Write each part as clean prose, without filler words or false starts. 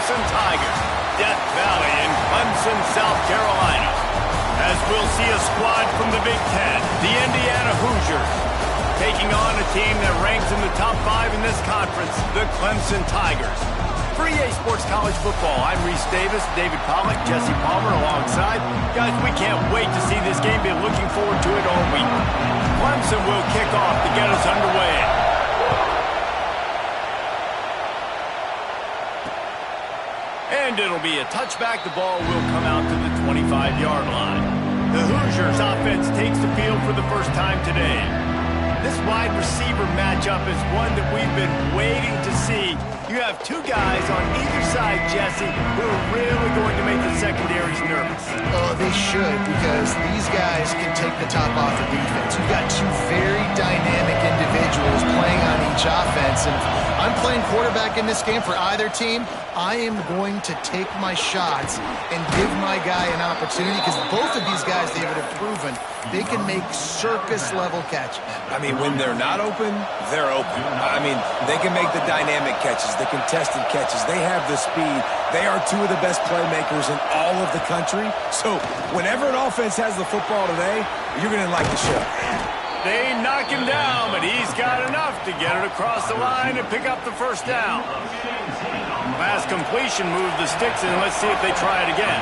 Clemson Tigers, Death Valley in Clemson, South Carolina. As we'll see a squad from the Big Ten, the Indiana Hoosiers, taking on a team that ranks in the top 5 in this conference, the Clemson Tigers. For EA Sports College Football, I'm Reese Davis, David Pollack, Jesse Palmer alongside. Guys, we can't wait to see this game. Been looking forward to it all week. Clemson will kick off to get us underway. And it'll be a touchback. The ball will come out to the 25-yard line. The Hoosiers offense takes the field for the first time today. This wide receiver matchup is one that we've been waiting to see. You have two guys on either side, Jesse, who are really going to make the secondaries nervous. Oh, they should, because these guys can take the top off the defense. You've got two very dynamic individuals playing on each offense, and if I'm playing quarterback in this game for either team, I am going to take my shots and give my guy an opportunity, because both of these guys, David, have proven they can make circus-level catches. I mean, when they're not open, they're open. I mean, they can make the dynamic catches, the contested catches. They have the speed. They are two of the best playmakers in all of the country. So whenever an offense has the football today, you're going to like the show. They knock him down, but he's got enough to get it across the line and pick up the first down. Pass completion, move the sticks, and let's see if they try it again.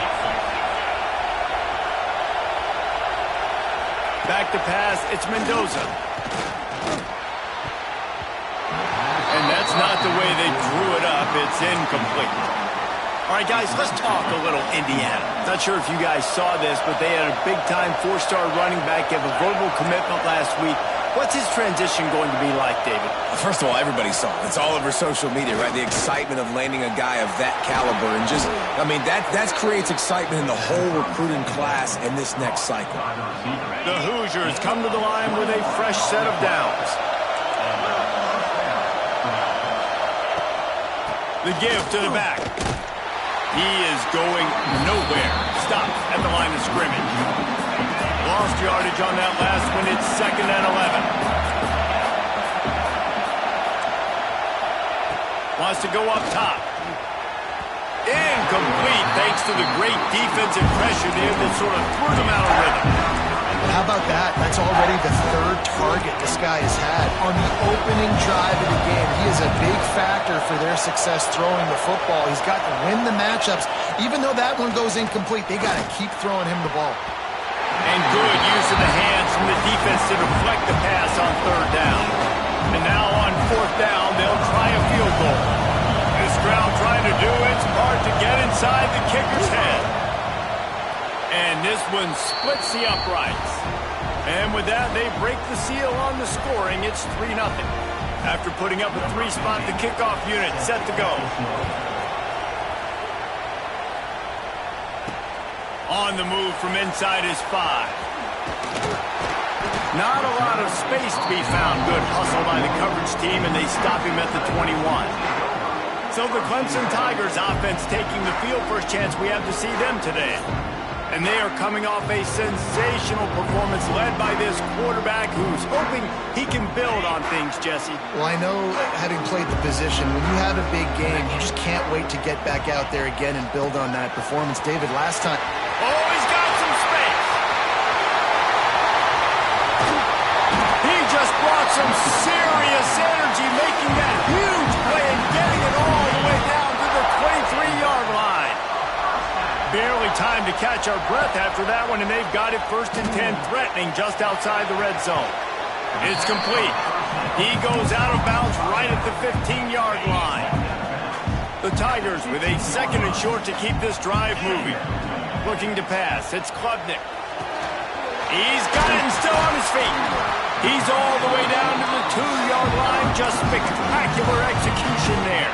Back to pass, it's Mendoza. And that's not the way they drew it up. It's incomplete. All right, guys, let's talk a little Indiana. Not sure if you guys saw this, but they had a big-time 4-star running back give a verbal commitment last week. What's his transition going to be like, David? First of all, everybody saw it. It's all over social media, right? The excitement of landing a guy of that caliber. And just, I mean, that creates excitement in the whole recruiting class in this next cycle. The Hoosiers come to the line with a fresh set of downs. The give to the back. He is going nowhere. Stops at the line of scrimmage. Lost yardage on that last one. It's 2nd and 11. Wants to go up top. Incomplete thanks to the great defensive pressure there that sort of threw them out of rhythm. How about that? That's already the 3rd target this guy has had on the opening drive of the game. He is a big factor for their success throwing the football. He's got to win the matchups. Even though that one goes incomplete, they got to keep throwing him the ball. And good use of the hands from the defense to deflect the pass on 3rd down. And now on 4th down, they'll try a field goal. This crowd trying to do its part to get inside the kicker's head. And this one splits the uprights. And with that, they break the seal on the scoring. It's 3-0. After putting up a 3-spot, the kickoff unit set to go. On the move from inside his 5. Not a lot of space to be found. Good hustle by the coverage team, and they stop him at the 21. So the Clemson Tigers offense taking the field. First chance we have to see them today. And they are coming off a sensational performance led by this quarterback who's hoping he can build on things, Jesse. Well, I know, having played the position, when you have a big game, you just can't wait to get back out there again and build on that performance. David, last time... Oh, he's got some space. He just brought some serious energy, making that huge play and getting it all the way down to the 23-yard line. Barely time to catch our breath after that one, and they've got it 1st and 10, threatening just outside the red zone. It's complete. He goes out of bounds right at the 15-yard line. The Tigers with a 2nd and short to keep this drive moving. Looking to pass. It's Klubnik. He's got it and still on his feet. He's all the way down to the 2-yard line. Just spectacular execution there.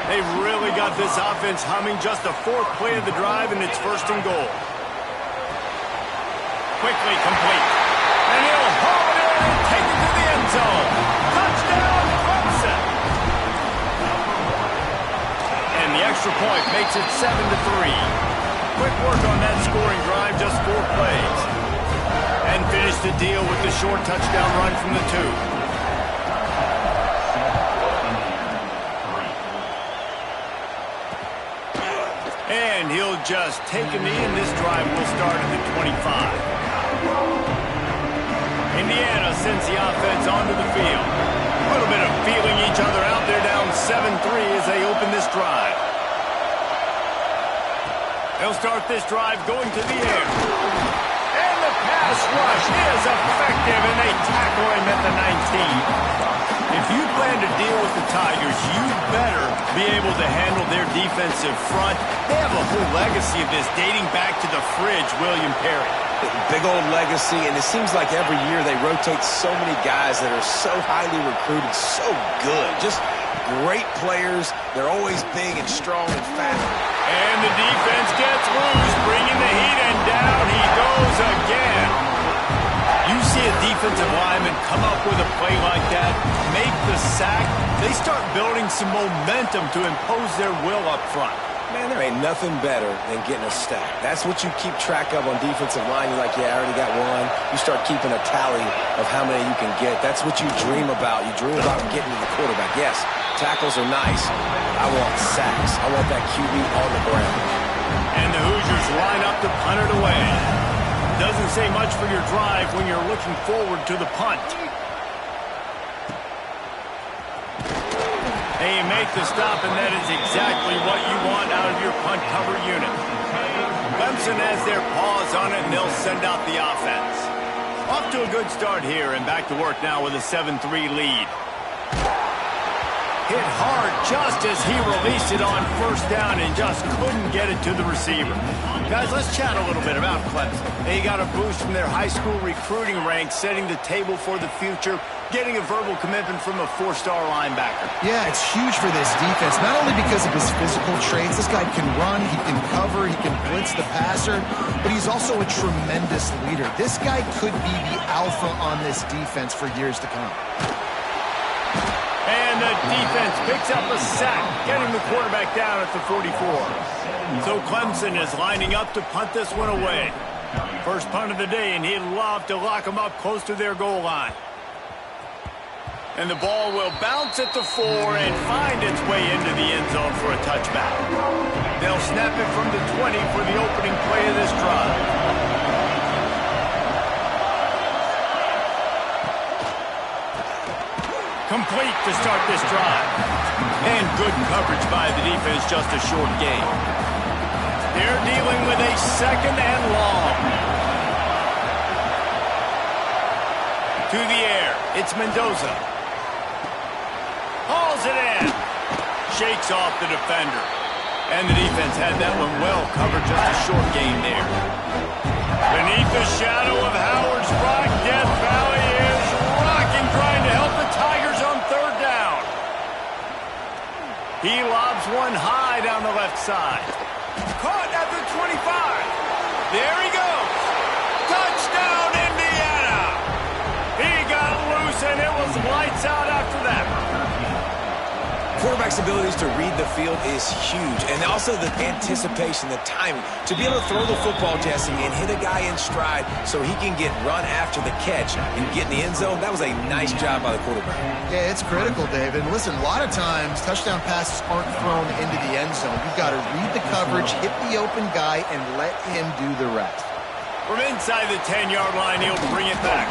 They've really got this offense humming. Just the 4th play of the drive, and it's 1st and goal. Quickly complete. And he'll haul it in and take it to the end zone. Touchdown, Clemson. And the extra point makes it 7-3. Quick work on that scoring drive, just 4 plays. And finish the deal with the short touchdown run from the 2. And he'll just take a knee, and this drive will start at the 25. Indiana sends the offense onto the field. A little bit of feeling each other out. They're down 7-3 as they open this drive. They'll start this drive going to the air. And the pass rush is effective, and they tackle him at the 19. If you plan to deal with the Tigers, you better be able to handle their defensive front. They have a whole legacy of this dating back to the fridge, William Perry. Big old legacy, and it seems like every year they rotate so many guys that are so highly recruited, so good. Just great players. They're always big and strong and fast. And the defense gets loose, bringing the heat, and down he goes again. You see a defensive lineman come up with a play like that, make the sack, they start building some momentum to impose their will up front. Man, there ain't nothing better than getting a stack. That's what you keep track of on defensive line. You're like, yeah, I already got one. You start keeping a tally of how many you can get. That's what you dream about. You dream about getting to the quarterback. Yes, tackles are nice. I want sacks. I want that QB on the ground. And the Hoosiers line up to punt it away. Doesn't say much for your drive when you're looking forward to the punt. They make the stop, and that is exactly what you want out of your punt cover unit. Clemson has their paws on it, and they'll send out the offense. Off to a good start here, and back to work now with a 7-3 lead. Hit hard just as he released it on first down and just couldn't get it to the receiver. Guys, let's chat a little bit about Clemson. They got a boost from their high school recruiting ranks, setting the table for the future, getting a verbal commitment from a 4-star linebacker. Yeah, it's huge for this defense, not only because of his physical traits. This guy can run, he can cover, he can blitz the passer, but he's also a tremendous leader. This guy could be the alpha on this defense for years to come. And the defense picks up a sack, getting the quarterback down at the 44. So Clemson is lining up to punt this one away. First punt of the day, and he'd love to lock them up close to their goal line. And the ball will bounce at the 4 and find its way into the end zone for a touchback. They'll snap it from the 20 for the opening play of this drive. Complete to start this drive. And good coverage by the defense, just a short gain. They're dealing with a second and long. To the air, it's Mendoza. Hauls it in. Shakes off the defender. And the defense had that one well covered, just a short gain there. Beneath the shadow of Howard's Rock, Death Valley is rocking, trying to help the Tigers on third down. He lobs one high down the left side. Caught at the 25. There he goes. Touchdown, Indiana. He got loose, and it was lights out after that. Quarterback's abilities to read the field is huge, and also the anticipation, the timing. To be able to throw the football, Jesse, and hit a guy in stride so he can get run after the catch and get in the end zone, that was a nice job by the quarterback. Yeah, it's critical, David. And listen, a lot of times touchdown passes aren't thrown into the end zone. You've got to read the coverage, hit the open guy, and let him do the rest. From inside the 10-yard line, he'll bring it back.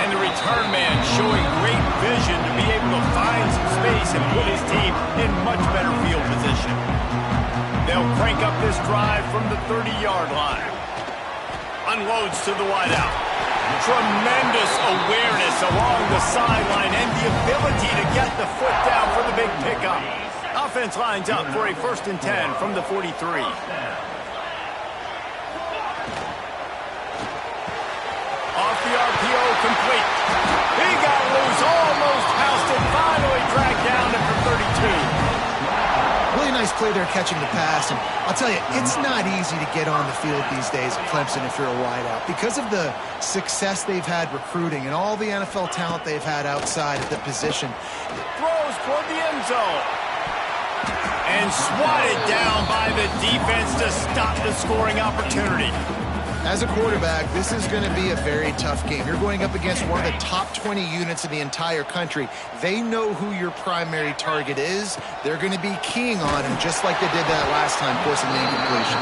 And the return man showing great vision to be able to find some space and put his team in much better field position. They'll crank up this drive from the 30-yard line. Unloads to the wideout. Tremendous awareness along the sideline and the ability to get the foot down for the big pickup. Offense lines up for a 1st and 10 from the 43. Off the RPO, complete. He got loose, almost housed it, finally dragged down after 32. Really nice play there catching the pass. And I'll tell you, it's not easy to get on the field these days at Clemson if you're a wideout. Because of the success they've had recruiting and all the NFL talent they've had outside of the position. Throws toward the end zone. And swatted down by the defense to stop the scoring opportunity. As a quarterback, this is going to be a very tough game. You're going up against one of the top 20 units in the entire country. They know who your primary target is. They're going to be keying on him, just like they did that last time, forcing the incompletion.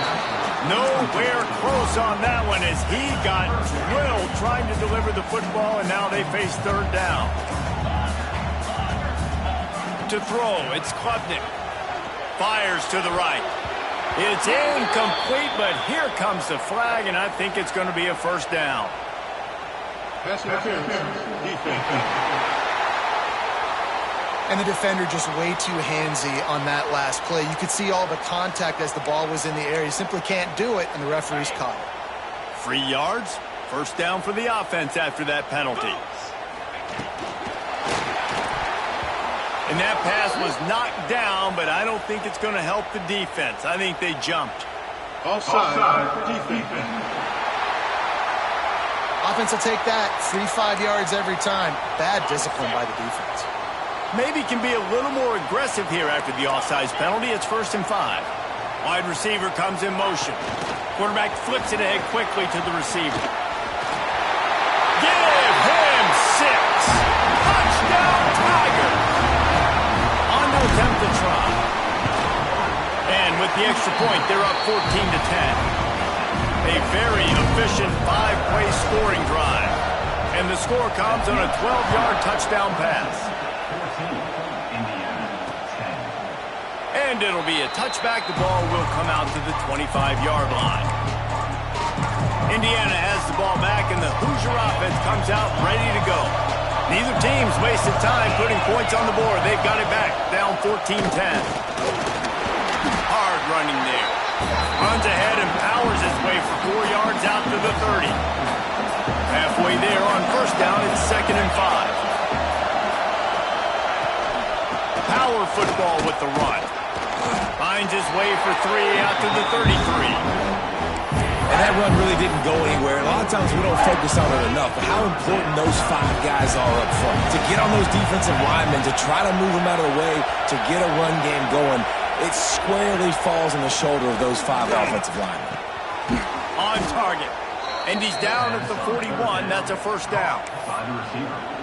Nowhere close on that one as he got drilled trying to deliver the football, and now they face third down. To throw, it's Klubnik. Fires to the right. It's incomplete, but here comes the flag, and I think it's going to be a first down. And the defender just way too handsy on that last play. You could see all the contact as the ball was in the air. He simply can't do it, and the referee's caught it. 3 yards, first down for the offense after that penalty. And that pass was knocked down, but I don't think it's going to help the defense. I think they jumped. Offside defense. Offense will take that. 3-5 yards every time. Bad discipline by the defense. Maybe can be a little more aggressive here after the offsides penalty. It's 1st and 5. Wide receiver comes in motion. Quarterback flips it ahead quickly to the receiver. Give him 6. Touchdown, Tiger. On to attempt to try. And with the extra point, they're up 14-10. A very efficient 5-play scoring drive. And the score comes on a 12-yard touchdown pass. And it'll be a touchback. The ball will come out to the 25-yard line. Indiana has the ball back, and the Hoosier offense comes out ready to go. Neither team's wasted time putting points on the board. They've got it back, down 14-10. Hard running there. Runs ahead and powers his way for 4 yards out to the 30. Halfway there on first down, it's 2nd and 5. Power football with the run. Finds his way for 3 out to the 33. And that run really didn't go anywhere. A lot of times we don't focus on it enough, but how important those 5 guys are up front. To get on those defensive linemen, to try to move them out of the way, to get a run game going, it squarely falls on the shoulder of those 5 offensive linemen. On target. And he's down at the 41. That's a first down.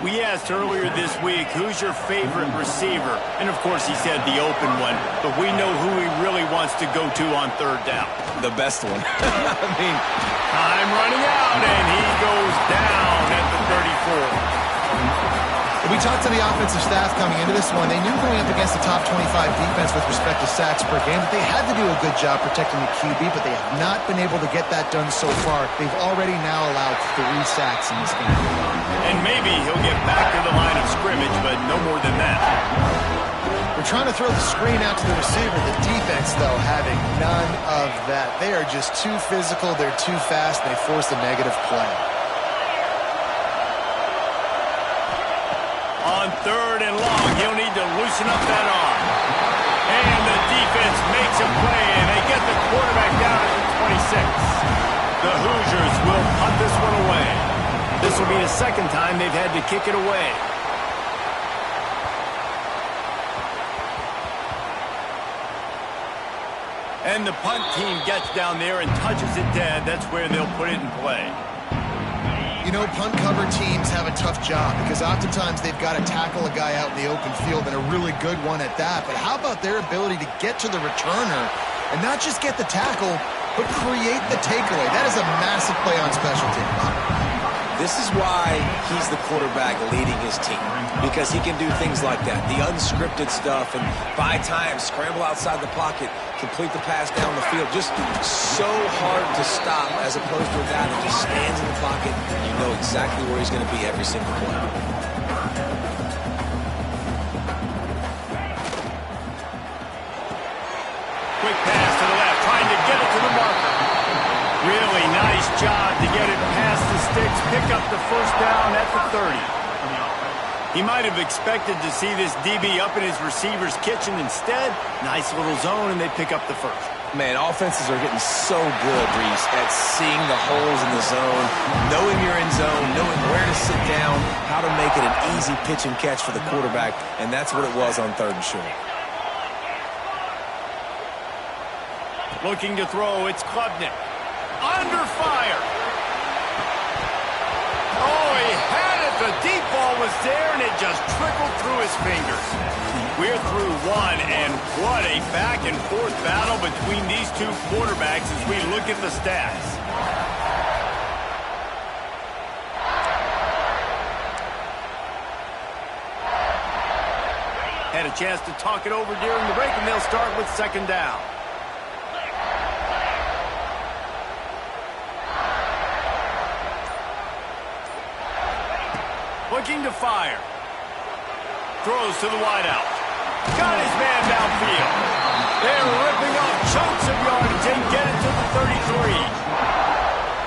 We asked earlier this week, who's your favorite receiver? And, of course, he said the open one. But we know who he really wants to go to on third down. The best one. I mean, time running out, and he goes down at the 34. We talked to the offensive staff coming into this one. They knew going up against the top 25 defense with respect to sacks per game that they had to do a good job protecting the QB, but they have not been able to get that done so far. They've already now allowed 3 sacks in this game. And maybe he'll get back to the line of scrimmage, but no more than that. We're trying to throw the screen out to the receiver. The defense, though, having none of that. They are just too physical. They're too fast. They force a negative play. On 3rd and long, he'll need to loosen up that arm. And the defense makes a play, and they get the quarterback down at the 26. The Hoosiers will punt this one away. This will be the 2nd time they've had to kick it away. And the punt team gets down there and touches it dead. That's where they'll put it in play. You know, punt cover teams have a tough job because oftentimes they've got to tackle a guy out in the open field, and a really good one at that. But how about their ability to get to the returner and not just get the tackle, but create the takeaway? That is a massive play on special teams. this is why he's the quarterback leading his team, because he can do things like that, the unscripted stuff, and buy time, scramble outside the pocket, complete the pass down the field. Just so hard to stop as opposed to a guy that just stands in the pocket. You know exactly where he's going to be every single play. Quick pass to the left, trying to get it to the marker. Really nice job to get it past the sticks, pick up the first down at the 30. He might have expected to see this DB up in his receiver's kitchen. Instead, nice little zone, and they pick up the first. Man, offenses are getting so good, Reese, at seeing the holes in the zone, knowing you're in zone, knowing where to sit down, how to make it an easy pitch and catch for the quarterback, and that's what it was on 3rd and short. Looking to throw, it's Klubnik. under fire. Oh, he had it. The deep ball was there, and it just trickled through his fingers. We're through one, and what a back-and-forth battle between these two quarterbacks as we look at the stats. Had a chance to talk it over during the break, and they'll start with second down. Looking to fire. Throws to the wideout. Got his man downfield. They're ripping off chunks of yardage and get it to the 33.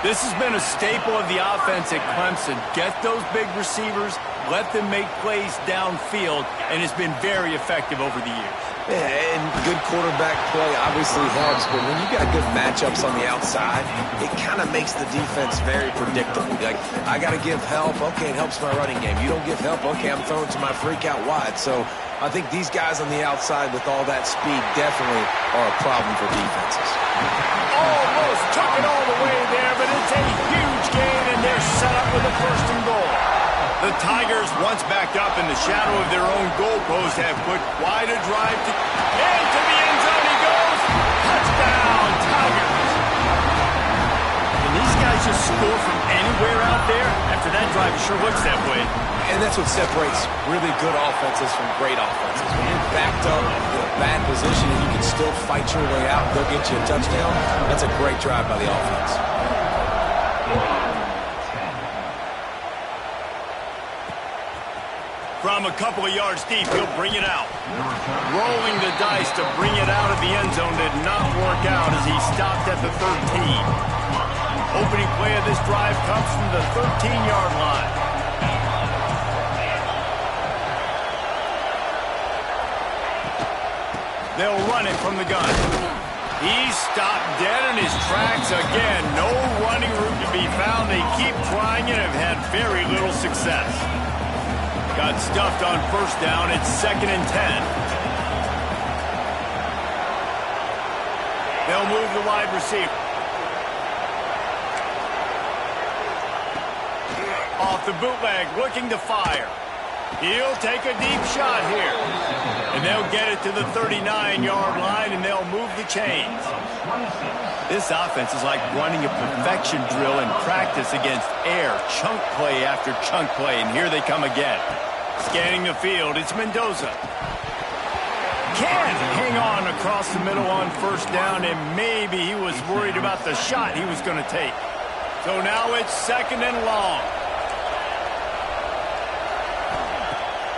This has been a staple of the offense at Clemson. Get those big receivers, let them make plays downfield, and it's been very effective over the years. Yeah, and good quarterback play obviously helps, but when you got good matchups on the outside, it kind of makes the defense very predictable. Like, I got to give help. Okay, it helps my running game. You don't give help. Okay, I'm throwing to my freak out wide. So I think these guys on the outside with all that speed definitely are a problem for defenses. Almost took it all the way there, but it's a huge gain, and they're set up with a first and goal. The Tigers, once backed up in the shadow of their own goalpost, have put quite a drive to... Into the end zone he goes! Touchdown, Tigers! Can these guys just score from anywhere out there? After that drive, it sure looks that way. And that's what separates really good offenses from great offenses. When you're backed up in a bad position and you can still fight your way out and go get you a touchdown, that's a great drive by the offense. From a couple of yards deep, he'll bring it out. Rolling the dice to bring it out of the end zone did not work out as he stopped at the 13. Opening play of this drive comes from the 13-yard line. They'll run it from the gun. He's stopped dead in his tracks again. No running room to be found. They keep trying and have had very little success. Got stuffed on first down. It's 2nd and 10. They'll move the wide receiver. Off the bootleg, looking to fire. He'll take a deep shot here. And they'll get it to the 39-yard line, and they'll move the chains. This offense is like running a perfection drill in practice against air. Chunk play after chunk play, and here they come again. Scanning the field, it's Mendoza. Can't hang on across the middle on first down, and maybe he was worried about the shot he was going to take. So now it's 2nd and long.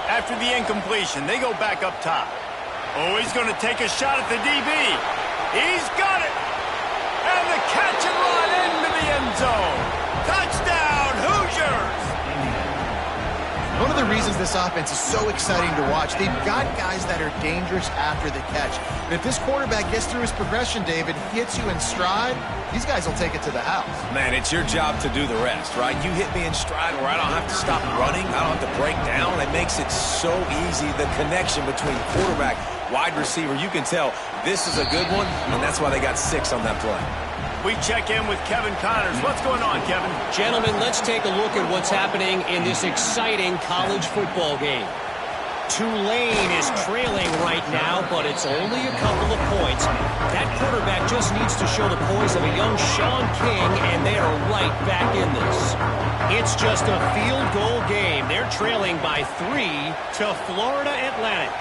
After the incompletion, they go back up top. Oh, he's going to take a shot at the DB. He's got it. And the catch and run into the end zone. Touchdown, Hoosiers! One of the reasons this offense is so exciting to watch, they've got guys that are dangerous after the catch. And if this quarterback gets through his progression, David, hits you in stride, these guys will take it to the house. Man, it's your job to do the rest, right? You hit me in stride where I don't have to stop running. I don't have to break down. It makes it so easy, the connection between quarterback, wide receiver. You can tell this is a good one, and that's why they got 6 on that play. We check in with Kevin Connors. What's going on, Kevin? Gentlemen, let's take a look at what's happening in this exciting college football game. Tulane is trailing right now, but it's only a couple of points. That quarterback just needs to show the poise of a young Sean King, and they are right back in this. It's just a field goal game. They're trailing by 3 to Florida Atlantic.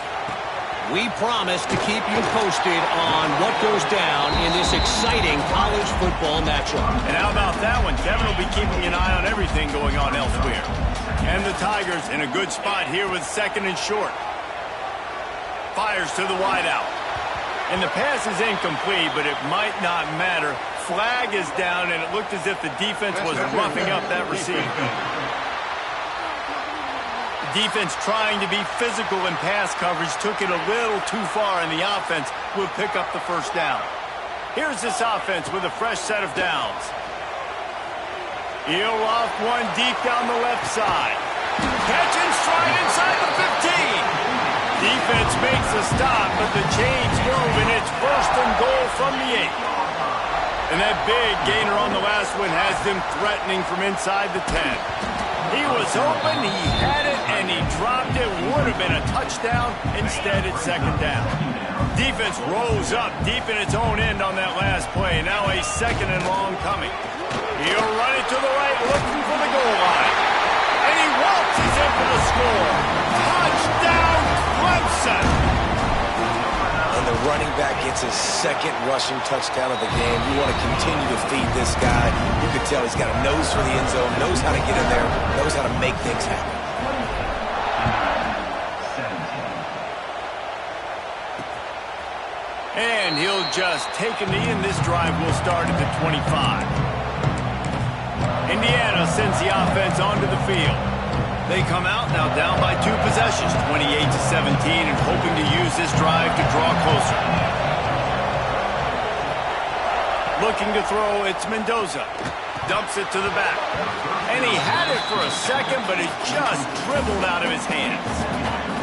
We promise to keep you posted on what goes down in this exciting college football matchup. And how about that one? Kevin will be keeping an eye on everything going on elsewhere. And the Tigers in a good spot here with 2nd and short. Fires to the wideout. And the pass is incomplete, but it might not matter. Flag is down, and it looked as if the defense was roughing up that receiver. Defense trying to be physical in pass coverage took it a little too far, and the offense will pick up the first down. Here's this offense with a fresh set of downs. He'll loft one deep down the left side. Catch and stride inside the 15. Defense makes a stop, but the chains move, and it's 1st and goal from the 8. And that big gainer on the last one has them threatening from inside the 10. He was open, he had it, and he dropped it. Would have been a touchdown. Instead, it's second down. Defense rolls up deep in its own end on that last play. Now a second and long coming. He'll run it to the right, looking for the goal line. And he waltzes in for the score. Touchdown, Clemson! And the running back gets his second rushing touchdown of the game. You want to continue to feed this guy. You can tell he's got a nose for the end zone, knows how to get in there, knows how to make things happen. And he'll just take a knee, and this drive will start at the 25. Indiana sends the offense onto the field. They come out now down by 2 possessions, 28-17, and hoping to use this drive to draw closer. Looking to throw, it's Mendoza. Dumps it to the back. And he had it for a second, but it just dribbled out of his hands.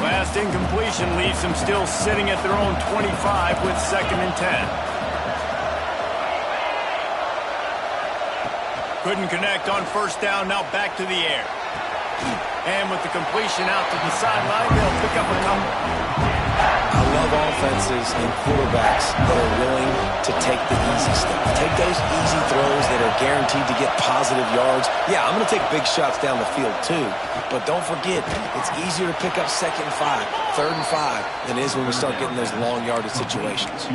Last incompletion leaves them still sitting at their own 25 with 2nd and 10. Couldn't connect on first down, now back to the air. And with the completion out to the sideline, they'll pick up a couple. I love offenses and quarterbacks that are willing to take the easy step. Take those easy throws that are guaranteed to get positive yards. Yeah, I'm going to take big shots down the field too. But don't forget, it's easier to pick up 2nd and 5, 3rd and 5 than it is when we start getting those long yardage situations.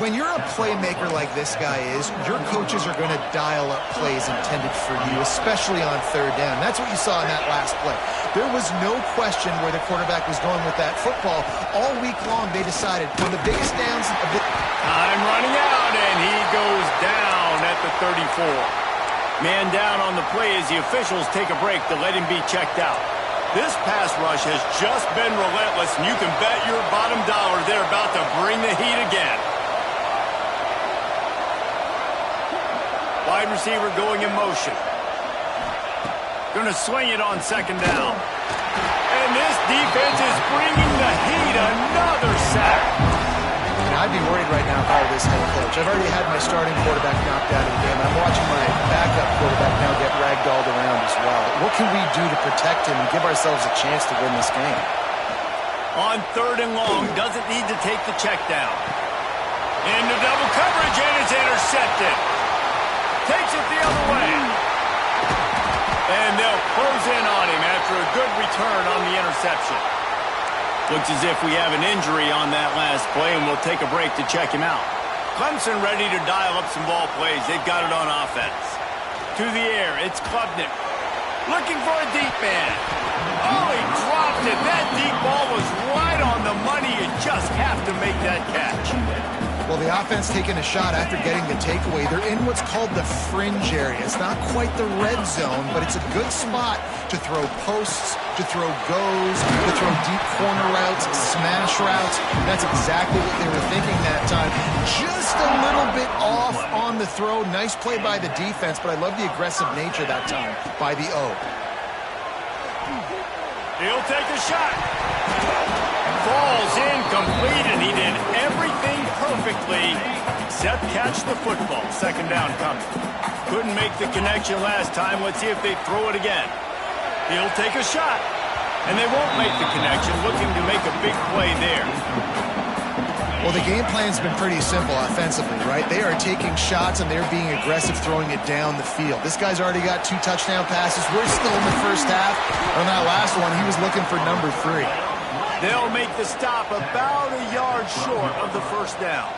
When you're a playmaker like this guy is, your coaches are going to dial up plays intended for you, especially on 3rd down. That's what you saw in that last play. There was no question where the quarterback was going with that football. All week long, they decided when the biggest downs... Time running out, and he goes down at the 34. Man down on the play as the officials take a break to let him be checked out. This pass rush has just been relentless, and you can bet your bottom dollar they're about to bring the heat again. Wide receiver going in motion. Going to swing it on 2nd down. And this defense is bringing the heat. Another sack. I'd be worried right now if I were this head coach. I've already had my starting quarterback knocked out of the game. I'm watching my backup quarterback now get ragdolled around as well. What can we do to protect him and give ourselves a chance to win this game? On 3rd and long, doesn't need to take the check down. Into double coverage, and it's intercepted. Takes it the other way. And they'll close in on him after a good return on the interception. Looks as if we have an injury on that last play, and we'll take a break to check him out. Clemson ready to dial up some ball plays. They've got it on offense. To the air, it's Klubnik. Looking for a deep man. Oh, he dropped it. That deep ball was right on the money. You just have to make that catch. Well, the offense taking a shot after getting the takeaway. They're in what's called the fringe area. It's not quite the red zone, but it's a good spot to throw posts, to throw goes, to throw deep corner routes, smash routes. That's exactly what they were thinking that time. Just a little bit off on the throw. Nice play by the defense, but I love the aggressive nature that time by the O. He'll take a shot. Falls incomplete, and he did everything perfectly except catch the football. 2nd down coming. Couldn't make the connection last time. Let's see if they throw it again. He'll take a shot, and they won't make the connection. Looking to make a big play there. Well, the game plan's been pretty simple offensively, right? They are taking shots, and they're being aggressive throwing it down the field. This guy's already got 2 touchdown passes. We're still in the first half. On that last one, he was looking for number 3. They'll make the stop about a yard short of the first down.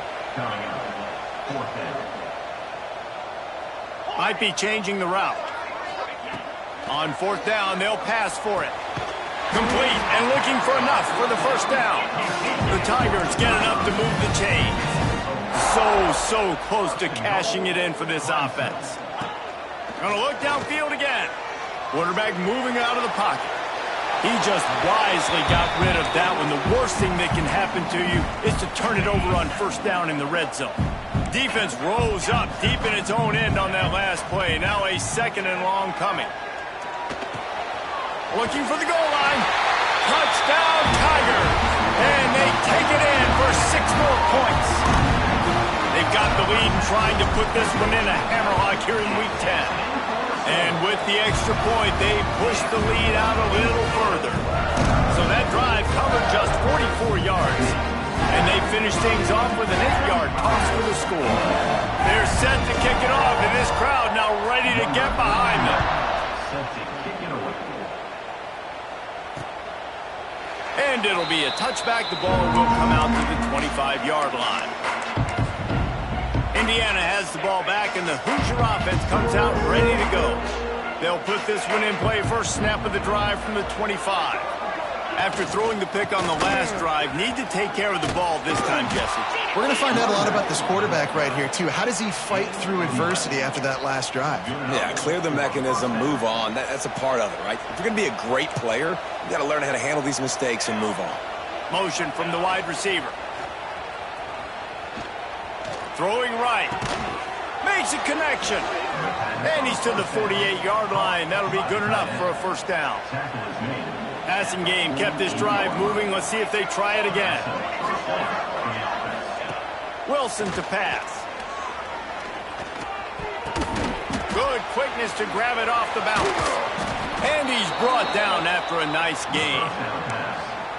Might be changing the route. On 4th down, they'll pass for it. Complete and looking for enough for the first down. The Tigers get enough to move the chains. So close to cashing it in for this offense. Gonna look downfield again. Quarterback moving out of the pocket. He just wisely got rid of that one. The worst thing that can happen to you is to turn it over on first down in the red zone. Defense rose up deep in its own end on that last play. Now a 2nd and long coming. Looking for the goal line. Touchdown, Tigers. And they take it in for 6 more points. They've got the lead and trying trying to put this one in a hammerlock here in Week 10. And with the extra point, they push the lead out a little further. So that drive covered just 44 yards. And they finish things off with an 8-yard toss for the score. They're set to kick it off, and this crowd now ready to get behind them. And it'll be a touchback. The ball will come out to the 25-yard line. Indiana has the ball back, and the Hoosier offense comes out ready to go. They'll put this one in play first snap of the drive from the 25. After throwing the pick on the last drive, need to take care of the ball this time, Jesse. We're going to find out a lot about this quarterback right here, too. How does he fight through adversity after that last drive? Yeah, clear the mechanism, move on. That's a part of it, right? If you're going to be a great player, you got to learn how to handle these mistakes and move on. Motion from the wide receiver. Throwing right. Makes a connection. And he's to the 48-yard line. That'll be good enough for a first down. Passing game kept this drive moving. Let's see if they try it again. Wilson to pass. Good quickness to grab it off the bounce. And he's brought down after a nice gain.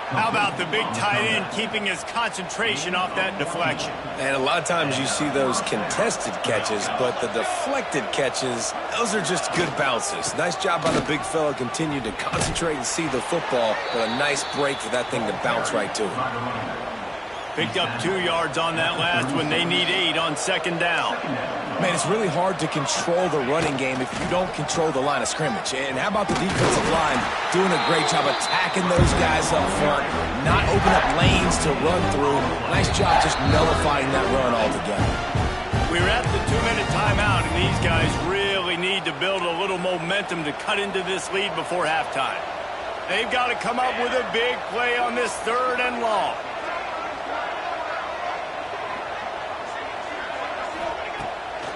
How about the big tight end keeping his concentration off that deflection? And a lot of times you see those contested catches, but the deflected catches, those are just good bounces. Nice job by the big fella. Continue to concentrate and see the football, but a nice break for that thing to bounce right to it. Picked up 2 yards on that last one. They need 8 on second down. Man, it's really hard to control the running game if you don't control the line of scrimmage. And how about the defensive line doing a great job attacking those guys up front, not open up lanes to run through. Nice job just nullifying that run altogether. We're at the 2-minute timeout, and these guys really need to build a little momentum to cut into this lead before halftime. They've got to come up with a big play on this 3rd and long.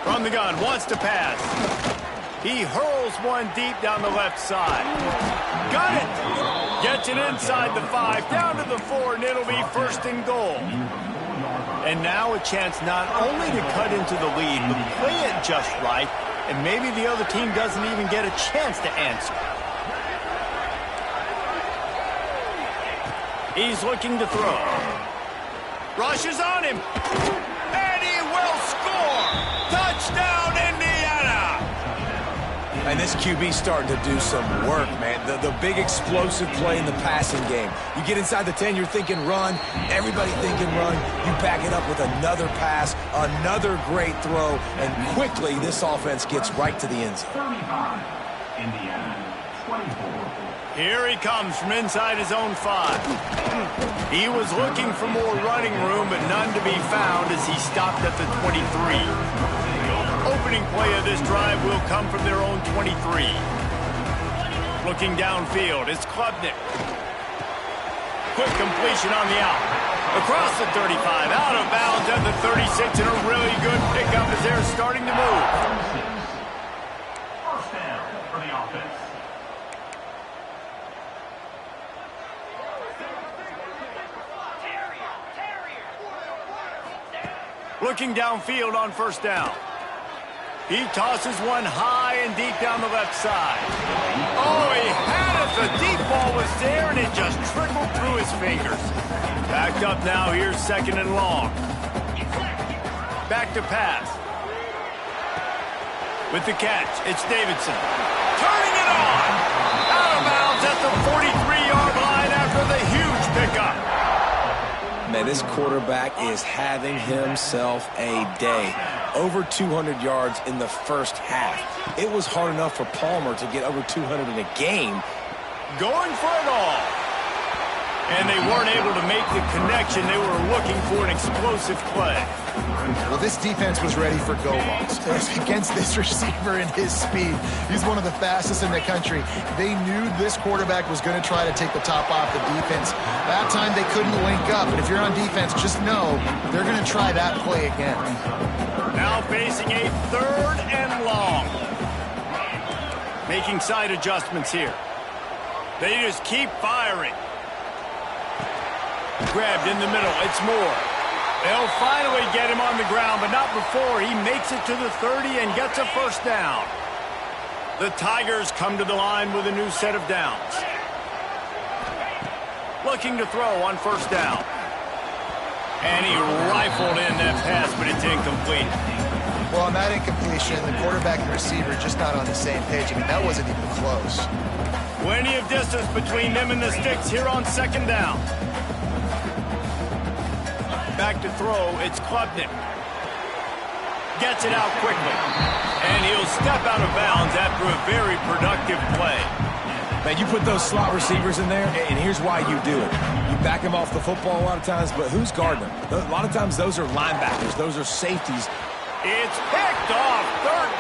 From the gun, wants to pass. He hurls one deep down the left side. Got it! Gets it inside the 5, down to the 4, and it'll be 1st and goal. And now a chance not only to cut into the lead, but play it just right, and maybe the other team doesn't even get a chance to answer. He's looking to throw. Rushes on him. And he will score! Touchdown, Indiana! And this QB's starting to do some work, man. The big explosive play in the passing game. You get inside the 10, you're thinking run. Everybody thinking run. You back it up with another pass, another great throw, and quickly this offense gets right to the end zone. 35, Indiana, 24. Here he comes from inside his own 5. He was looking for more running room, but none to be found as he stopped at the 23. Opening play of this drive will come from their own 23. Looking downfield, it's Klubnik. Quick completion on the out. Across the 35, out of bounds at the 36, and a really good pickup as they're starting to move. First down for the offense. Looking downfield on first down. He tosses one high and deep down the left side. Oh, he had it. The deep ball was there, and it just trickled through his fingers. Backed up now. Here's 2nd and long. Back to pass. With the catch, it's Davidson. Turning it on. Out of bounds at the 43-yard line after the huge pickup. Man, this quarterback is having himself a day. Over 200 yards in the first half. It was hard enough for Palmer to get over 200 in a game. Going for it all. And they weren't able to make the connection. They were looking for an explosive play. Well, this defense was ready for go balls. Against this receiver and his speed, he's one of the fastest in the country. They knew this quarterback was going to try to take the top off the defense. That time they couldn't link up, and if you're on defense, just know they're going to try that play again. Now facing a 3rd and long. Making side adjustments here. They just keep firing. Grabbed in the middle. It's Moore. They'll finally get him on the ground, but not before he makes it to the 30 and gets a first down. The Tigers come to the line with a new set of downs. Looking to throw on first down. And he rifled in that pass, but it's incomplete. Well, on that incompletion, the quarterback and receiver just not on the same page. I mean, that wasn't even close. Plenty of distance between them and the sticks here on second down. Back to throw, it's Klubnik. Gets it out quickly. And he'll step out of bounds after a very productive play. Man, you put those slot receivers in there, and here's why you do it. You back them off the football a lot of times, but who's guarding them? A lot of times those are linebackers. Those are safeties. It's picked off.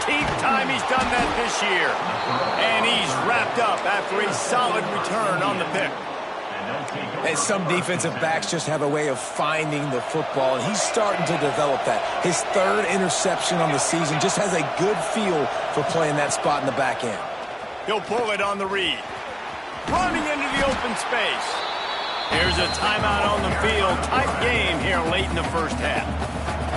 13th time he's done that this year. And he's wrapped up after a solid return on the pick. And some defensive backs just have a way of finding the football, and he's starting to develop that. His third interception on the season just has a good feel for playing that spot in the back end. He'll pull it on the read. Running into the open space. Here's a timeout on the field. Tight game here late in the first half.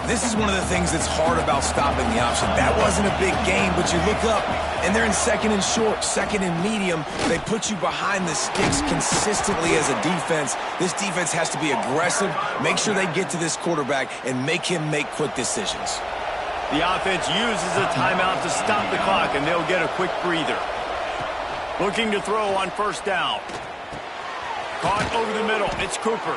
This is one of the things that's hard about stopping the option. That wasn't a big gain, but you look up, and they're in second and short, second and medium. They put you behind the sticks consistently as a defense. This defense has to be aggressive, make sure they get to this quarterback, and make him make quick decisions. The offense uses a timeout to stop the clock, and they'll get a quick breather. Looking to throw on first down. Caught over the middle. It's Cooper.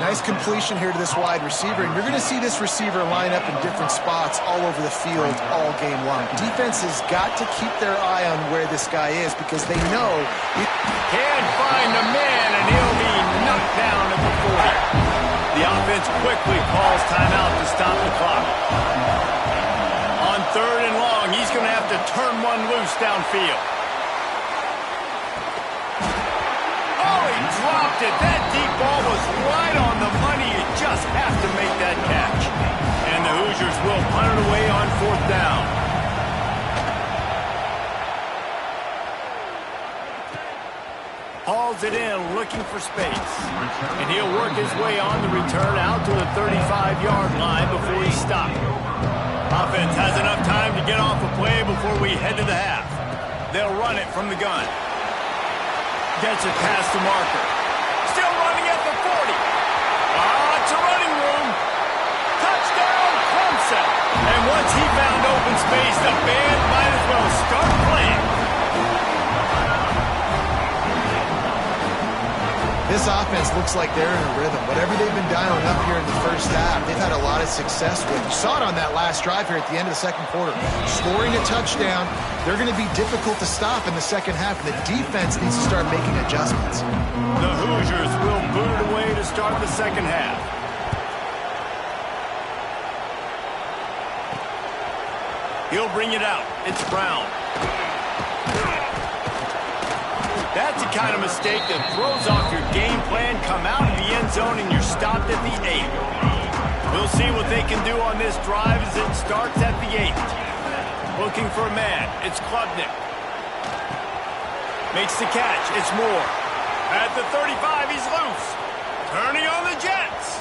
Nice completion here to this wide receiver, and you're going to see this receiver line up in different spots all over the field all game long. Defense has got to keep their eye on where this guy is because they know he can't find the man, and he'll be knocked down at the 40. The offense quickly calls timeout to stop the clock. On third and long, he's going to have to turn one loose downfield. Dropped it. That deep ball was right on the money. You just have to make that catch. And the Hoosiers will punt it away on fourth down. Hauls it in, looking for space. And he'll work his way on the return out to the 35-yard line before he's stopped. Offense has enough time to get off a play before we head to the half. They'll run it from the gun. Gets it past the marker. Still running at the 40. It's a running room. Touchdown, Clemson. And once he found open space, the band might as well start playing. This offense looks like they're in a rhythm. Whatever they've been dialing up here in the first half, they've had a lot of success with. You saw it on that last drive here at the end of the second quarter. Scoring a touchdown, they're going to be difficult to stop in the second half, and the defense needs to start making adjustments. The Hoosiers will boot it away to start the second half. He'll bring it out. It's Brown. That's the kind of mistake that throws off your game plan. Come out of the end zone and you're stopped at the 8. We'll see what they can do on this drive as it starts at the 8. Looking for a man. It's Klubnik. Makes the catch. It's Moore. At the 35, he's loose. Turning on the Jets.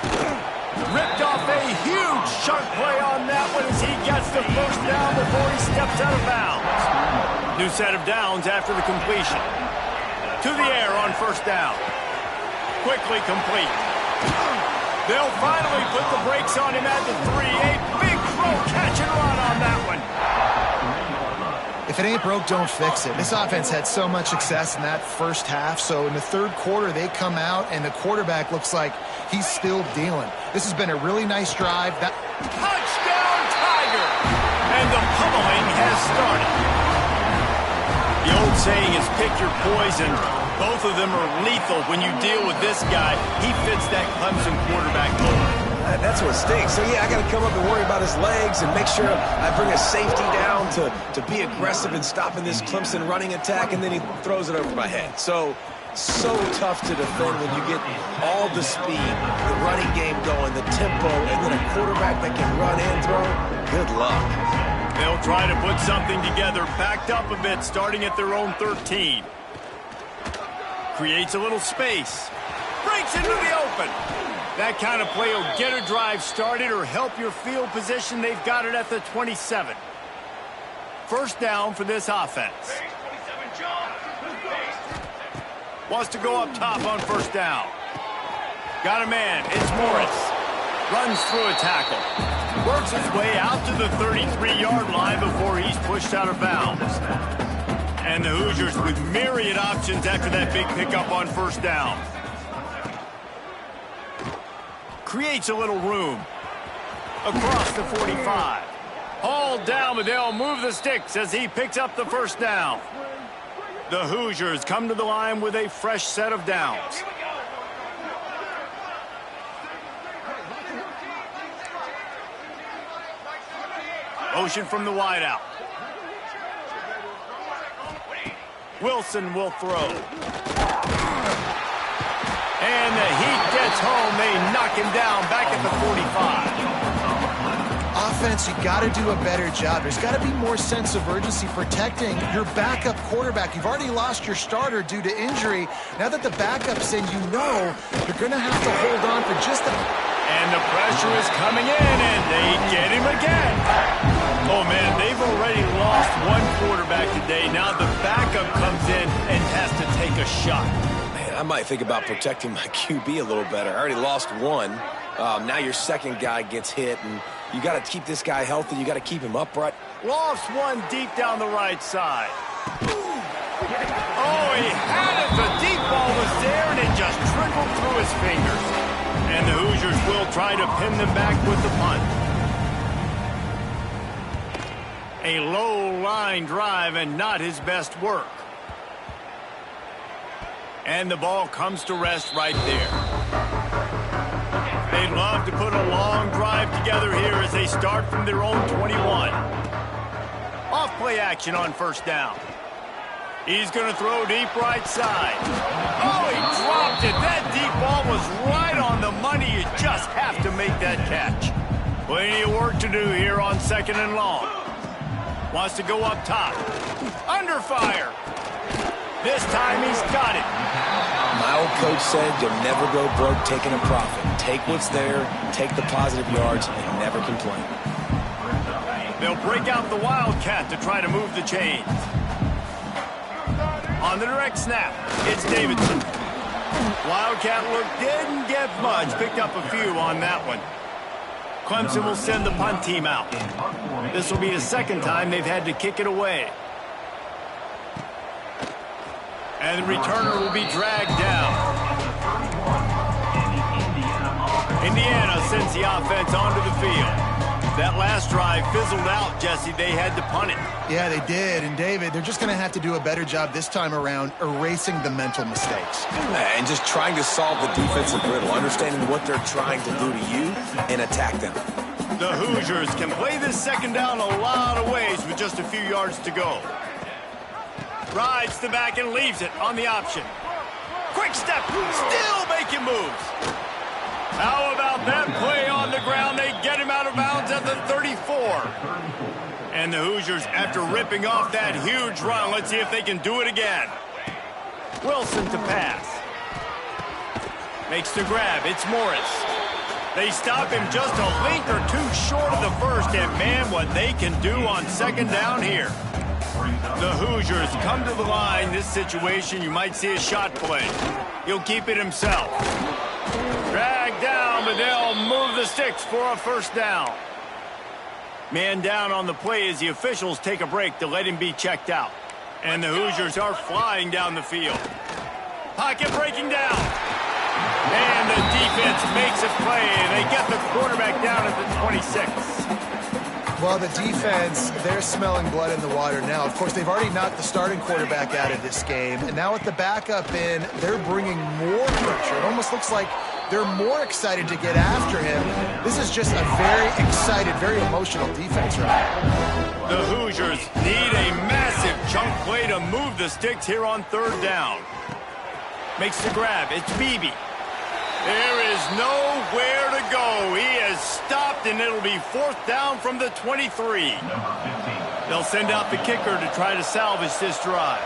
Ripped off a huge chunk play on that one as he gets the first down before he steps out of bounds. New set of downs after the completion. To the air on first down. Quickly complete. They'll finally put the brakes on him at the 3. A big throw, catch and run on that one. If it ain't broke, don't fix it. This offense had so much success in that first half, so in the third quarter they come out and the quarterback looks like he's still dealing. This has been a really nice drive. Touchdown, Tiger! And the pummeling has started. The old saying is pick your poison. Both of them are lethal when you deal with this guy. He fits that Clemson quarterback mold. That's what stinks. So, yeah, I got to come up and worry about his legs and make sure I bring a safety down to be aggressive in stopping this Clemson running attack, and then he throws it over my head. So tough to defend when you get all the speed, the running game going, the tempo, and then a quarterback that can run and throw. Good luck. They'll try to put something together, backed up a bit, starting at their own 13. Creates a little space. Breaks into the open. That kind of play will get a drive started or help your field position. They've got it at the 27. First down for this offense. Wants to go up top on first down. Got a man. It's Morris. Runs through a tackle. Works his way out to the 33-yard line before he's pushed out of bounds. And the Hoosiers with myriad options after that big pickup on first down. Creates a little room. Across the 45. Hauled down, but they'll move the sticks as he picks up the first down. The Hoosiers come to the line with a fresh set of downs. Motion from the wideout. Wilson will throw. And the heat gets home. They knock him down back at the 45. Offense, you got to do a better job. There's got to be more sense of urgency protecting your backup quarterback. You've already lost your starter due to injury. Now that the backup's in, you know you're going to have to hold on for just a... And the pressure is coming in, and they get him again. Oh, man, they've already lost one quarterback today. Now the backup comes in and has to take a shot. Man, I might think about protecting my QB a little better. I already lost one. Now your second guy gets hit, and you got to keep this guy healthy. You got to keep him upright. Lost one deep down the right side. Oh, he had it. The deep ball was there, and it just trickled through his fingers. And the Hoosiers will try to pin them back with the punt. A low-line drive and not his best work. And the ball comes to rest right there. They'd love to put a long drive together here as they start from their own 21. Off play action on first down. He's going to throw deep right side. Oh, he dropped it. That deep ball was right on the money. You just have to make that catch. Plenty of work to do here on second and long. Wants to go up top. Under fire. This time he's got it. My old coach said you'll never go broke taking a profit. Take what's there, take the positive yards, and never complain. They'll break out the Wildcat to try to move the chains. On the direct snap, it's Davidson. Wildcat look didn't get much. Picked up a few on that one. Clemson will send the punt team out. This will be the second time they've had to kick it away. And the returner will be dragged down. Indiana sends the offense onto the field. That last drive fizzled out, Jesse. They had to punt it. Yeah, they did. And, David, they're just going to have to do a better job this time around erasing the mental mistakes. And just trying to solve the defensive riddle, understanding what they're trying to do to you and attack them. The Hoosiers can play this second down a lot of ways with just a few yards to go. Rides the back and leaves it on the option. Quick step, still making moves. How about that play on the ground? They get him out of bounds at the 34. And the Hoosiers, after ripping off that huge run, let's see if they can do it again. Wilson to pass. Makes the grab. It's Morris. They stop him just a link or two short of the first, and man, what they can do on second down here. The Hoosiers come to the line. This situation, you might see a shot play. He'll keep it himself. Dragged down, but they'll move the sticks for a first down. Man down on the play as the officials take a break to let him be checked out. And the Hoosiers are flying down the field. Pocket breaking down. And the defense makes a play. They get the quarterback down at the 26. Well, the defense, they're smelling blood in the water now. Of course, they've already knocked the starting quarterback out of this game. And now with the backup in, they're bringing more pressure. It almost looks like they're more excited to get after him. This is just a very excited, very emotional defense right now. The Hoosiers need a massive chunk play to move the sticks here on third down. Makes the grab. It's Beebe. There is nowhere to go. He has stopped, and it'll be fourth down from the 23. They'll send out the kicker to try to salvage this drive.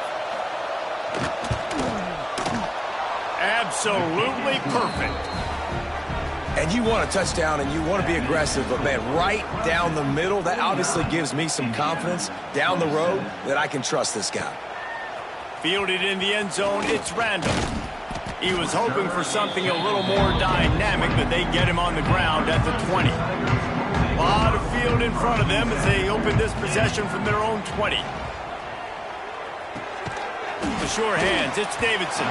Absolutely perfect. And you want a touchdown and you want to be aggressive, but, man, right down the middle, that obviously gives me some confidence down the road that I can trust this guy. Fielded in the end zone, it's Randall. He was hoping for something a little more dynamic, but they get him on the ground at the 20. A lot of field in front of them as they open this possession from their own 20. The sure hands, it's Davidson.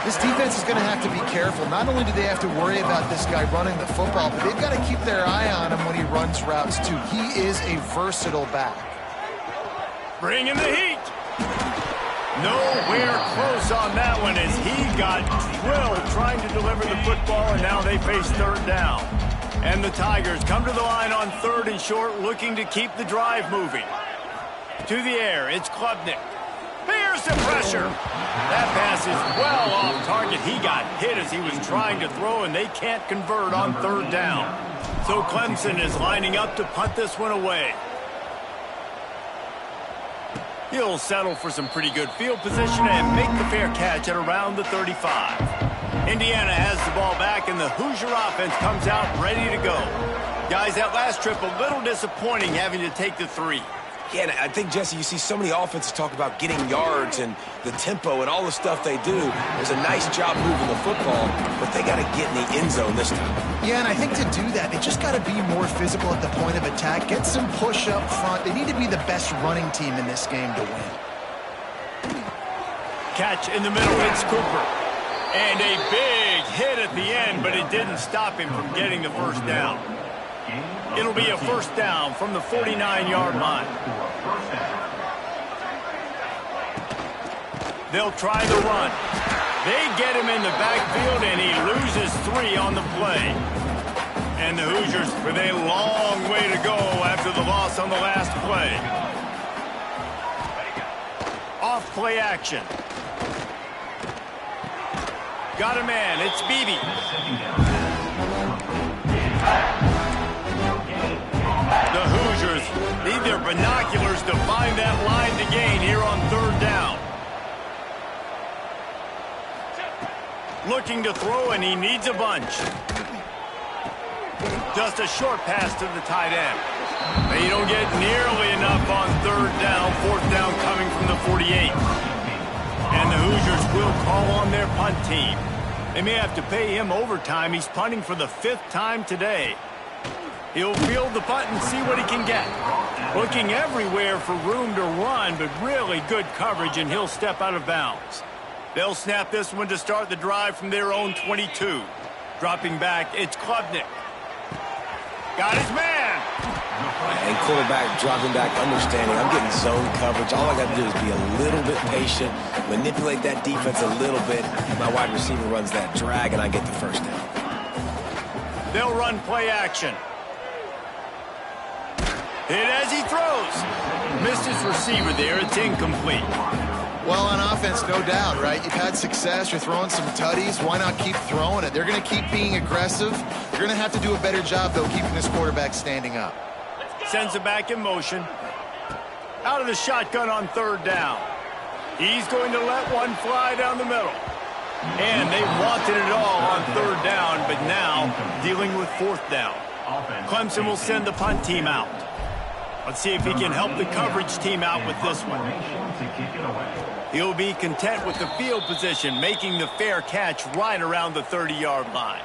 This defense is going to have to be careful. Not only do they have to worry about this guy running the football, but they've got to keep their eye on him when he runs routes, too. He is a versatile back. Bring in the heat. Nowhere close on that one as he got drilled trying to deliver the football, and now they face third down. And the Tigers come to the line on 3rd and short, looking to keep the drive moving. To the air, it's Klubnik. Here's the pressure. That pass is well off target. He got hit as he was trying to throw, and they can't convert on 3rd down. So Clemson is lining up to punt this one away. He'll settle for some pretty good field position and make the fair catch at around the 35. Indiana has the ball back, and the Hoosier offense comes out ready to go. Guys, that last trip a little disappointing having to take the 3. Yeah, and I think, Jesse, you see so many offenses talk about getting yards and the tempo and all the stuff they do. There's a nice job moving the football, but they got to get in the end zone this time. Yeah, and I think to do that, they just got to be more physical at the point of attack, get some push up front. They need to be the best running team in this game to win. Catch in the middle, it's Cooper. And a big hit at the end, but it didn't stop him from getting the first down. It'll be a first down from the 49-yard line. They'll try the run. They get him in the backfield, and he loses 3 on the play. And the Hoosiers with a long way to go after the loss on the last play. Off play action. Got a man, it's Beebe. The Hoosiers need their binoculars to find that line to gain here on 3rd down. Looking to throw, and he needs a bunch. Just a short pass to the tight end. They don't get nearly enough on 3rd down. 4th down coming from the 48. And the Hoosiers will call on their punt team. They may have to pay him overtime. He's punting for the 5th time today. He'll field the punt and see what he can get. Looking everywhere for room to run, but really good coverage, and he'll step out of bounds. They'll snap this one to start the drive from their own 22. Dropping back, it's Klubnik. Got his man. And quarterback dropping back, understanding I'm getting zone coverage. All I got to do is be a little bit patient, manipulate that defense a little bit. My wide receiver runs that drag, and I get the first down. They'll run play action. Hit as he throws. Missed his receiver there. It's incomplete. Well, on offense, no doubt, right? You've had success. You're throwing some tutties. Why not keep throwing it? They're going to keep being aggressive. They're going to have to do a better job, though, keeping this quarterback standing up. Sends it back in motion. Out of the shotgun on 3rd down. He's going to let one fly down the middle. And they wanted it all on 3rd down, but now dealing with 4th down. Clemson will send the punt team out. Let's see if he can help the coverage team out with this one. He'll be content with the field position, making the fair catch right around the 30-yard line.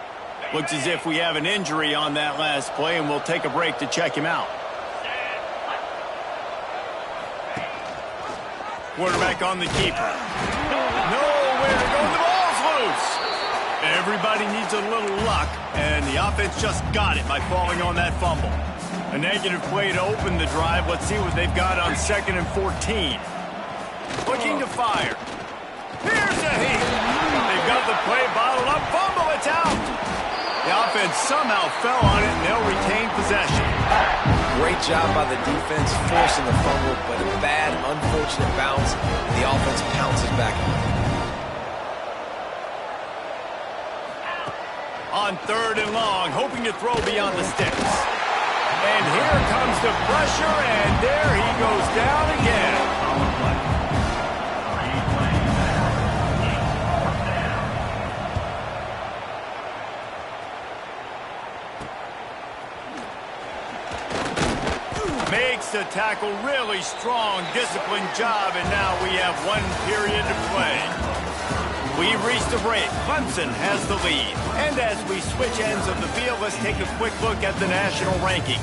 Looks as if we have an injury on that last play, and we'll take a break to check him out. Quarterback on the keeper. Nowhere to go. The ball's loose. Everybody needs a little luck, and the offense just got it by falling on that fumble. A negative play to open the drive. Let's see what they've got on 2nd and 14. Looking to fire. Here's the heat. They've got the play bottled up. Fumble, it's out. The offense somehow fell on it, and they'll retain possession. Great job by the defense forcing the fumble, but a bad, unfortunate bounce. The offense pounces back. On 3rd and long, hoping to throw beyond the sticks. And here comes the pressure, and there he goes down again. Makes the tackle, really strong, disciplined job, and now we have 1 period to play. We've reached the break. Clemson has the lead. And as we switch ends of the field, let's take a quick look at the national rankings.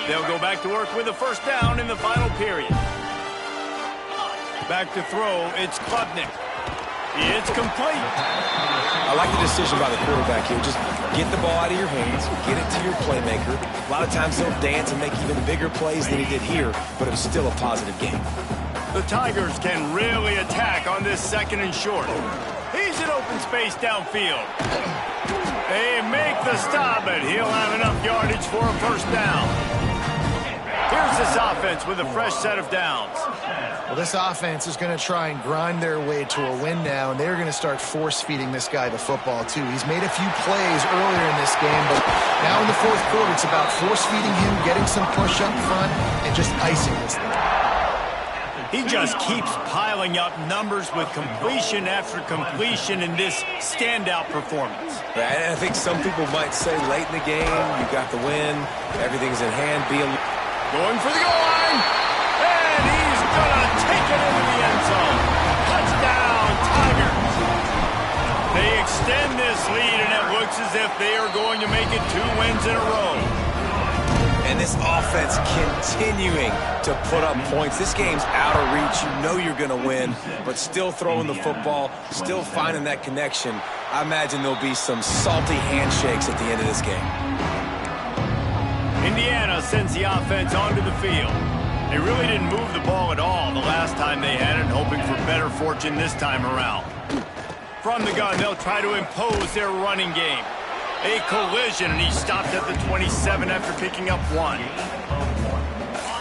They'll go back to work with a first down in the final period. Back to throw, it's Klubnik. It's complete. I like the decision by the quarterback here. Just get the ball out of your hands, get it to your playmaker. A lot of times they'll dance and make even bigger plays than he did here, but it was still a positive game. The Tigers can really attack on this 2nd and short. He's in open space downfield. They make the stop, but he'll have enough yardage for a first down. Here's this offense with a fresh set of downs. Well, this offense is going to try and grind their way to a win now, and they're going to start force-feeding this guy the football, too. He's made a few plays earlier in this game, but now in the 4th quarter, it's about force-feeding him, getting some push up front, and just icing this thing. He just keeps piling up numbers with completion after completion in this standout performance. Yeah, and I think some people might say late in the game, you got the win, everything's in hand, going for the goal line, and he's going to take it into the end zone. Touchdown, Tigers. They extend this lead, and it looks as if they are going to make it 2 wins in a row. And this offense continuing to put up points. This game's out of reach. You know you're going to win, but still throwing the football, still finding that connection. I imagine there'll be some salty handshakes at the end of this game. Indiana sends the offense onto the field. They really didn't move the ball at all the last time they had it, hoping for better fortune this time around. From the gun, they'll try to impose their running game. A collision, and he stopped at the 27 after picking up 1.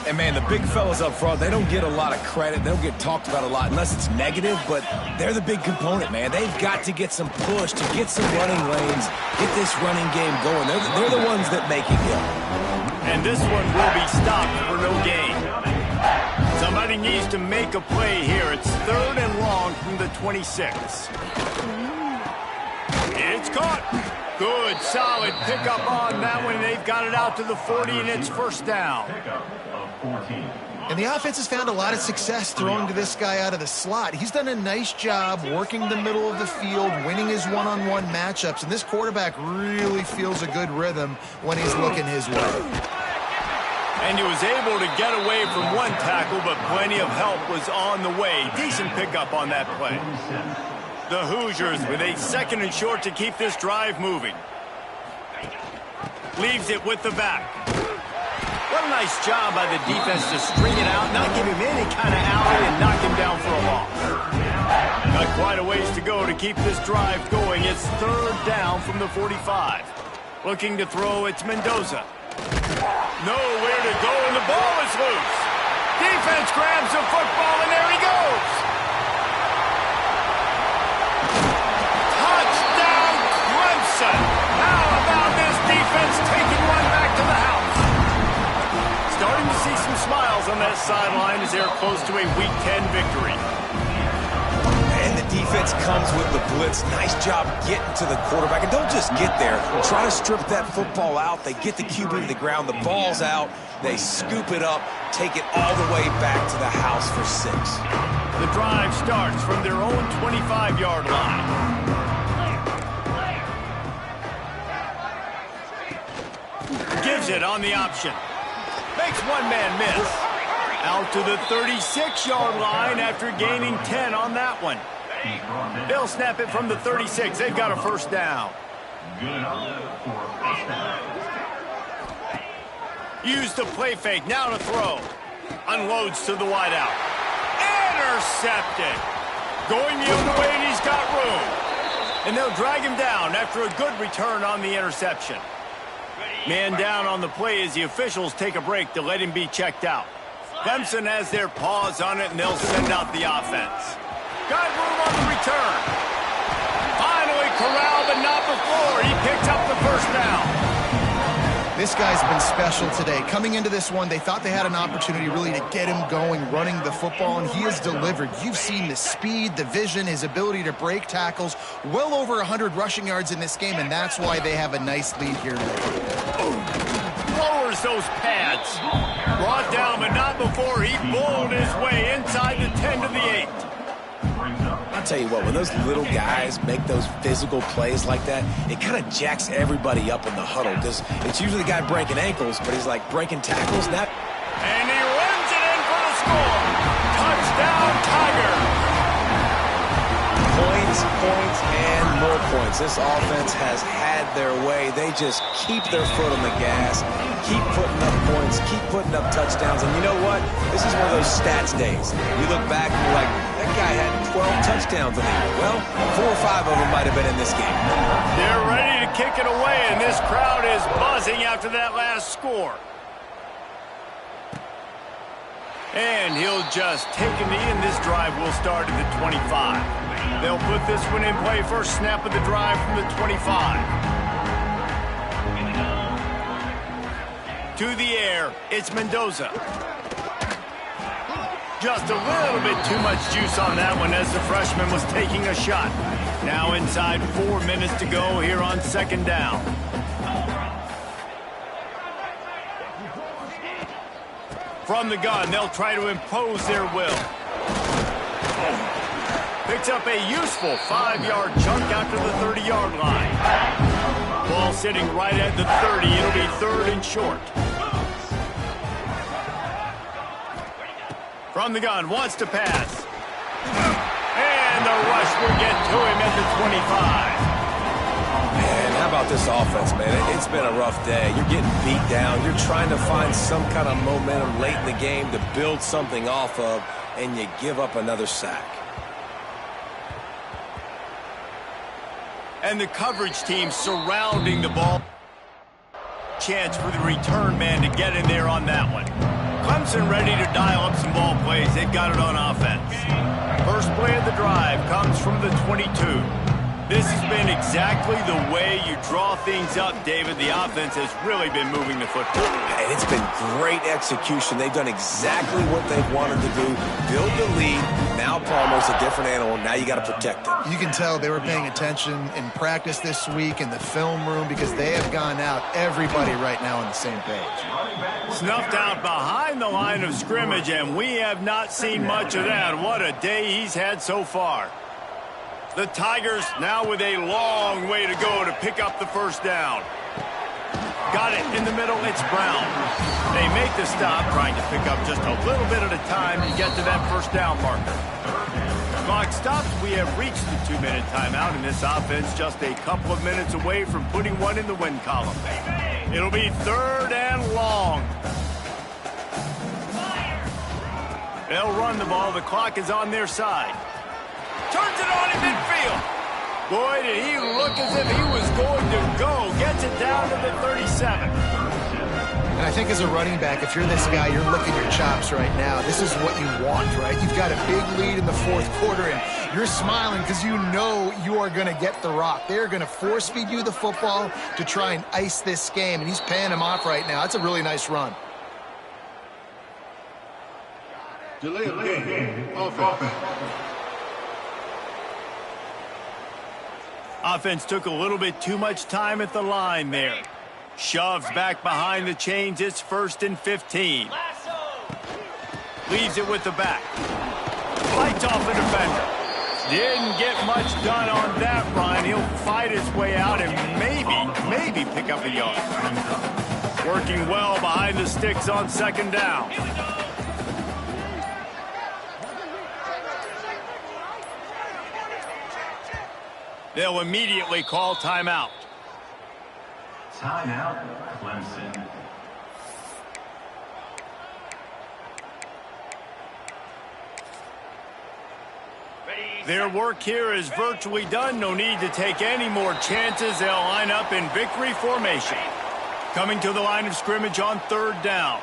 And, man, the big fellas up front, they don't get a lot of credit. They don't get talked about a lot unless it's negative, but they're the big component, man. They've got to get some push, to get some running lanes, get this running game going. They're the ones that make it go. And this one will be stopped for no gain. Somebody needs to make a play here. It's 3rd and long from the 26. It's caught. Good, solid pickup on that one. They've got it out to the 40, and it's first down. And the offense has found a lot of success throwing to this guy out of the slot. He's done a nice job working the middle of the field, winning his one-on-one matchups, and this quarterback really feels a good rhythm when he's looking his way. And he was able to get away from 1 tackle, but plenty of help was on the way. Decent pickup on that play. The Hoosiers with a 2nd and short to keep this drive moving. Leaves it with the back. What a nice job by the defense to string it out, not give him any kind of alley, and knock him down for a loss. Got quite a ways to go to keep this drive going. It's 3rd down from the 45. Looking to throw, it's Mendoza. Nowhere to go, and the ball is loose. Defense grabs the football, and there he goes. Touchdown, Clemson. How about this defense taking one back to the house? Starting to see some smiles on that sideline as they're close to a Week 10 victory. And the defense comes with the blitz. Nice job getting to the quarterback. And don't just get there. Try to strip that football out. They get the QB to the ground. The ball's out. They scoop it up, take it all the way back to the house for 6. The drive starts from their own 25-yard line. Gives it on the option. Makes one man miss. Out to the 36-yard line after gaining 10 on that one. They'll snap it from the 36. They've got a first down. Use the play fake. Now to throw. Unloads to the wideout. Intercepted. Going the other way, and he's got room. And they'll drag him down after a good return on the interception. Man down on the play as the officials take a break to let him be checked out. Clemson has their paws on it, and they'll send out the offense. Got room on the return. Finally corralled, but not before. He picked up the first down. This guy's been special today. Coming into this one, they thought they had an opportunity really to get him going, running the football, and he has delivered. You've seen the speed, the vision, his ability to break tackles, well over 100 rushing yards in this game, and that's why they have a nice lead here today. Lowers those pads. Brought down, but not before he bowled his way inside the 10 to the 8. I'll tell you what, when those little guys make those physical plays like that, it kind of jacks everybody up in the huddle because it's usually the guy breaking ankles, but he's like breaking tackles. Now. And he runs it in for the score. Touchdown, Tiger. Points, and more points. This offense has had their way. They just keep their foot on the gas, keep putting up points, keep putting up touchdowns. And you know what? This is one of those stats days. You look back and you're like, that guy had 12 touchdowns in the year. Well, 4 or 5 of them might have been in this game. They're ready to kick it away, and this crowd is buzzing after that last score. And he'll just take a knee, and this drive will start at the 25. They'll put this one in play first snap of the drive from the 25. To the air, it's Mendoza. Just a little bit too much juice on that one as the freshman was taking a shot. Now inside 4 minutes to go here on second down. From the gun, they'll try to impose their will. Picks up a useful 5-yard chunk out to the 30-yard line. Ball sitting right at the 30. It'll be third and short. From the gun, wants to pass. And the rush will get to him at the 25. Man, how about this offense, man? It's been a rough day. You're getting beat down. You're trying to find some kind of momentum late in the game to build something off of, and you give up another sack. And the coverage team surrounding the ball. Chance for the return man to get in there on that one. Clemson ready to dial up some ball plays. They've got it on offense. First play of the drive comes from the 22. This has been exactly the way you draw things up, David. The offense has really been moving the football. And it's been great execution. They've done exactly what they've wanted to do. Build the lead. Now Palmer's a different animal. Now you got to protect it. You can tell they were paying attention in practice this week in the film room because they have gone out, everybody right now on the same page. Snuffed out behind the line of scrimmage, and we have not seen much of that. What a day he's had so far. The Tigers now with a long way to go to pick up the first down. Got it in the middle, it's Brown. They make the stop, trying to pick up just a little bit at a time to get to that first down marker. Clock stops, we have reached the 2-minute timeout, and this offense just a couple of minutes away from putting one in the win column. It'll be third and long. They'll run the ball, the clock is on their side. Turns it on in midfield. Boy, did he look as if he was going to go. Gets it down to the 37. And I think as a running back, if you're this guy, you're licking your chops right now. This is what you want, right? You've got a big lead in the fourth quarter, and you're smiling because you know you are going to get the rock. They're going to force feed you the football to try and ice this game, and he's paying him off right now. That's a really nice run. Delay of game. Offense. Offense took a little bit too much time at the line there. Shoves back behind the chains. It's first and 15. Leaves it with the back. Fights off the defender. Didn't get much done on that run. He'll fight his way out and maybe pick up a yard. Working well behind the sticks on second down. They'll immediately call timeout. Timeout, Clemson. Their work here is virtually done. No need to take any more chances. They'll line up in victory formation. Coming to the line of scrimmage on third down.